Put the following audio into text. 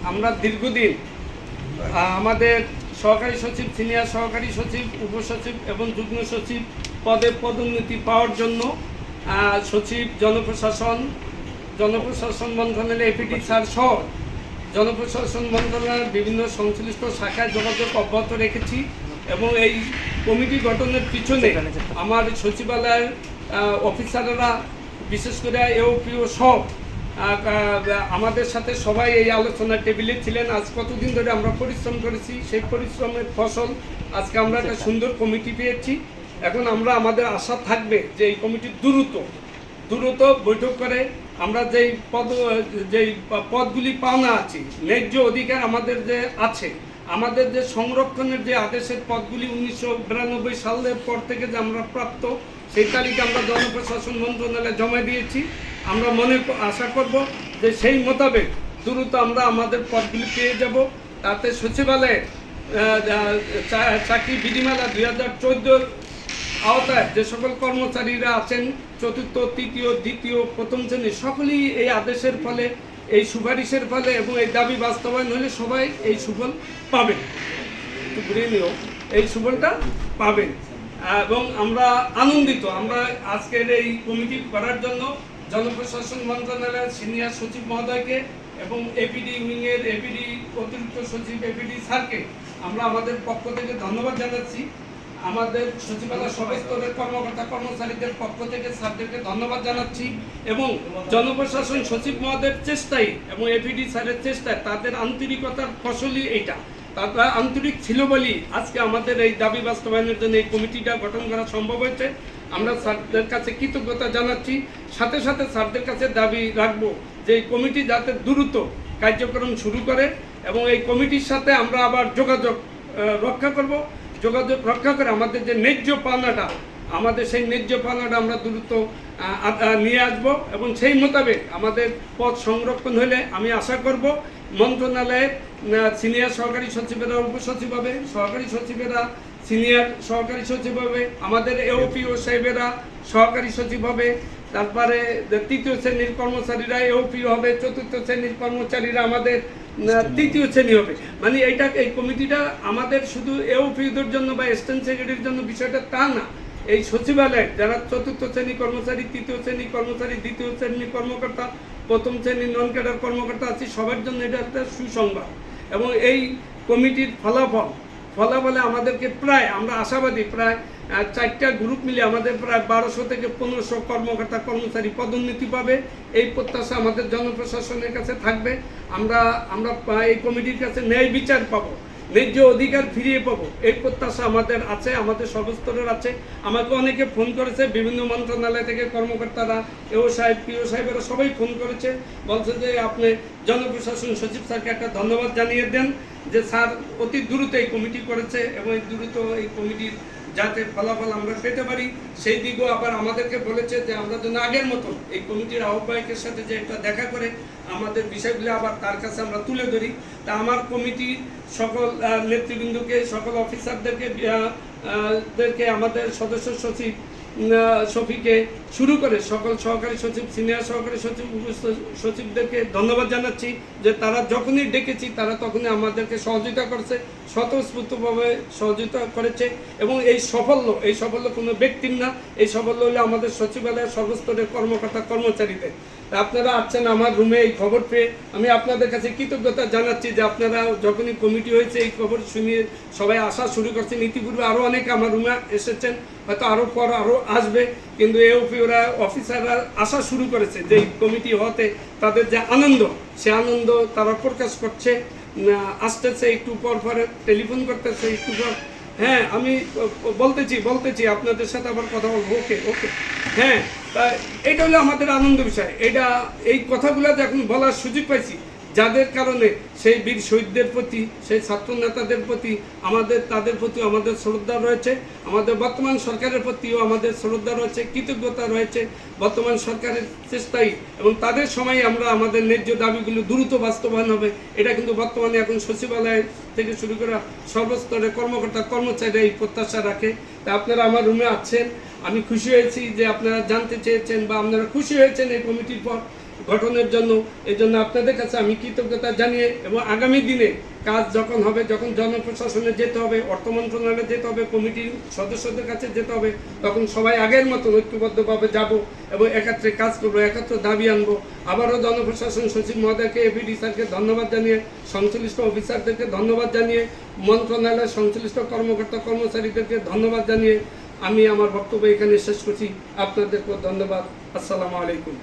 আমরা দীর্ঘদিন আমাদের সহকারী সচিব, সিনিয়র সহকারী সচিব, উপসচিব এবং যুগ্ম সচিব পদে পদোন্নতি পাওয়ার জন্য সচিব, জনপ্রশাসন মন্ত্রণালয় এপিডি স্যার সহ জনপ্রশাসন মন্ত্রণালয়ের বিভিন্ন সংশ্লিষ্ট শাখায় যোগাযোগ অব্যাহত রেখেছি এবং এই কমিটি গঠনের পিছনে আমার সচিবালয়ের অফিসাররা, বিশেষ করে এওপিও সব আমাদের সাথে সবাই এই আলোচনার টেবিলে ছিলেন। আজ কতদিন ধরে আমরা পরিশ্রম করেছি, সেই পরিশ্রমের ফসল আজকে আমরা একটা সুন্দর কমিটি পেয়েছি। এখন আমরা আমাদের আশা থাকবে যে এই কমিটি দ্রুত বৈঠক করে আমরা যেই পদগুলি পাওনা আছে, ন্যায্য অধিকার আমাদের যে আছে, আমাদের যে সংরক্ষণের যে আদেশের পদগুলি 1992 সালের পর থেকে যে আমরা প্রাপ্ত, সেই তালিকা আমরা জনপ্রশাসন মন্ত্রণালয়ে জমা দিয়েছি। আমরা আশা করব যে সেই মোতাবেক দ্রুত আমরা আমাদের পদগুলি পেয়ে যাব। তাতে সচিবালয়ে চাকরি বিধিমালা 2014 আওতায় যে সকল কর্মচারীরা আছেন, চতুর্থ, তৃতীয়, দ্বিতীয়, প্রথম শ্রেণী, সকলেই এই আদেশের ফলে, এই সুপারিশের ফলে এবং এই দাবি বাস্তবায়ন হলে সবাই এই সুফল পাবেন, এই সুফলটা পাবেন। এবং আমরা আনন্দিত, আমরা আজকের এই কমিটি করার জন্য জনপ্রশাসন মন্ত্রণালয়ের সিনিয়র সচিব মহোদয়কে এবং এপিডি উইংয়ের এপিডি অতিরিক্ত সচিব এপিডি স্যারকে আমরা আমাদের পক্ষ থেকে ধন্যবাদ জানাচ্ছি। আমাদের সচিবালয় সবাই স্তরের কর্মকর্তা কর্মচারীদের পক্ষ থেকে স্যারদেরকে ধন্যবাদ জানাচ্ছি এবং জনপ্রশাসন সচিব মহোদয়ের চেষ্টায় এবং এপিডি স্যারের চেষ্টায়, তাদের আন্তরিকতার ফসলই এইটা। তারা আন্তরিক ছিল বলেই আজকে আমাদের এই দাবি বাস্তবায়নের জন্য এই কমিটিটা গঠন করা সম্ভব হয়েছে। আমরা স্যারদের কাছে কৃতজ্ঞতা জানাচ্ছি, সাথে সাথে স্যারদের কাছে দাবি রাখবো যে এই কমিটি যাতে দ্রুত কার্যক্রম শুরু করে এবং এই কমিটির সাথে আমরা আবার যোগাযোগ রক্ষা করে আমাদের যে ন্যায্য পাওনাটা, আমাদের সেই ন্যায্য পাওনাটা আমরা দ্রুত নিয়ে আসবো এবং সেই মোতাবেক আমাদের পদ সংরক্ষণ হলে আমি আশা করব মন্ত্রণালয়ের সিনিয়র সহকারী সচিবেরা উপসচিব হবে, সহকারী সচিবেরা সিনিয়র সহকারী সচিব হবে, আমাদের এওপিও সাহেবেরা সহকারী সচিব হবে, তারপরে তৃতীয় শ্রেণীর কর্মচারীরা এওপিও হবে, চতুর্থ শ্রেণীর কর্মচারীরা আমাদের তৃতীয় শ্রেণী হবে। মানে এই কমিটিটা আমাদের শুধু এওপিওদের জন্য বা অ্যাসিস্ট্যান্ট সেক্রেটারির জন্য বিষয়টা তা না, এই সচিবালয়ে যারা চতুর্থ শ্রেণী কর্মচারী, তৃতীয় শ্রেণী কর্মচারী, দ্বিতীয় শ্রেণীর কর্মকর্তা, প্রথম শ্রেণীর নন ক্যাডার কর্মকর্তা আছে, সবার জন্য এটা একটা সুসংবাদ। এবং এই কমিটির ফলাফলে আমাদেরকে প্রায়, আমরা আশাবাদী, প্রায় 4টা গ্রুপ মিলে আমাদের প্রায় 1200 থেকে 1500 কর্মকর্তা কর্মচারী পদোন্নতি পাবে। এই প্রত্যাশা আমাদের জনপ্রশাসনের কাছে থাকবে। আমরা এই কমিটির কাছে ন্যায় বিচার পাবো, ন্যায্য অধিকার ফিরিয়ে পাবো, এই প্রত্যাশা আমাদের আছে, আমাদের সর্বস্তরের আছে। আমাকে অনেকে ফোন করেছে, বিভিন্ন মন্ত্রণালয় থেকে কর্মকর্তারা, এও সাহেব, পিও সাহেবেরা সবাই ফোন করেছে, বলছে যে আপনি জনপ্রশাসন সচিব স্যারকে একটা ধন্যবাদ জানিয়ে দেন যে স্যার অতি দ্রুত এই কমিটি করেছে এবং দ্রুত এই কমিটির যাতে ফলাফল আমরা পেতে পারি সেই দিকেও আবার আমাদেরকে বলেছে যে আমরা যেন আগের মতো এই কমিটির আহ্বায়কের সাথে যে একটা দেখা করে আমাদের বিষয়গুলো আবার তার কাছে আমরা তুলে ধরি। তা আমার কমিটি সকল নেতৃবৃন্দকে, সকল অফিসারদেরকে আমাদের সদস্য সচিব শফিকে শুরু করে সকল সহকারী সচিব, সিনিয়র সহকারী সচিব, সচিবদেরকে ধন্যবাদ জানাচ্ছি যে তারা যখনই ডেকেছি তারা তখনই আমাদেরকে সহযোগিতা করেছে, স্বতঃস্ফূর্তভাবে সহযোগিতা করেছে। এবং এই সাফল্য কোনো ব্যক্তির না, এই সাফল্য হলো আমাদের সচিবালয়ের সর্বস্তরের কর্মকর্তা কর্মচারীদের। আপনারা আছেন আমার রুমে, এই খবর পেয়ে আমি আপনাদের কাছে কৃতজ্ঞতা জানাচ্ছি যে আপনারা যখনই কমিটি হয়েছে এই খবর শুনিয়ে সবাই আসা শুরু করছেন। ইতিপূর্বে আরও অনেকে আমার রুমে এসেছেন, হয়তো আরও আসবে, কিন্তু এওপিওরা অফিসাররা আসা শুরু করেছে যে এই কমিটি হতে তাদের যে আনন্দ, সে আনন্দ তারা প্রকাশ করছে, আসতেছে, একটু পর টেলিফোন করতেছে, একটু পর। হ্যাঁ, আমি বলতেছি আপনাদের সাথে আবার কথা বলবো। ওকে হ্যাঁ, তা এটা হলো আমাদের আনন্দ বিষয়। এই কথাগুলো যখন বলার সুযোগ পাইছি, যাদের কারণে সেই বীর শহীদদের প্রতি, সেই ছাত্র নেতাদের প্রতি তাদের প্রতিও আমাদের শ্রদ্ধা রয়েছে, আমাদের বর্তমান সরকারের প্রতিও আমাদের শ্রদ্ধা রয়েছে, কৃতজ্ঞতা রয়েছে। বর্তমান সরকারের চেষ্টাই এবং তাদের সময় আমরা আমাদের ন্যায্য দাবিগুলো দ্রুত বাস্তবায়ন হবে, এটা কিন্তু বর্তমানে এখন সচিবালয় থেকে শুরু করে সর্বস্তরের কর্মকর্তা কর্মচারীরা এই প্রত্যাশা রাখে। তা আপনারা আমার রুমে আছেন, আমি খুশি হয়েছি যে আপনারা জানতে চেয়েছেন বা আপনারা খুশি হয়েছেন এই কমিটির পর গঠনের জন্য। এই জন্য আপনাদের কাছে আমি কৃতজ্ঞতা জানিয়ে এবং আগামী দিনে কাজ যখন হবে, যখন জনপ্রশাসনে যেতে হবে, অর্থ মন্ত্রণালয়ে যেতে হবে, কমিটির সদস্যদের কাছে যেতে হবে, তখন সবাই আগের মতো ঐক্যবদ্ধভাবে যাব এবং একাত্রে কাজ করবো, একাত্র দাবি আনবো। আবারও জনপ্রশাসন সচিব মহোদয়কে, এপিডি স্যারকে ধন্যবাদ জানিয়ে, সংশ্লিষ্ট অফিসারদেরকে ধন্যবাদ জানিয়ে, মন্ত্রণালয়ের সংশ্লিষ্ট কর্মকর্তা কর্মচারীদেরকে ধন্যবাদ জানিয়ে আমি আমার বক্তব্য এখানে শেষ করছি। আপনাদেরকেও ধন্যবাদ। আসসালামু আলাইকুম।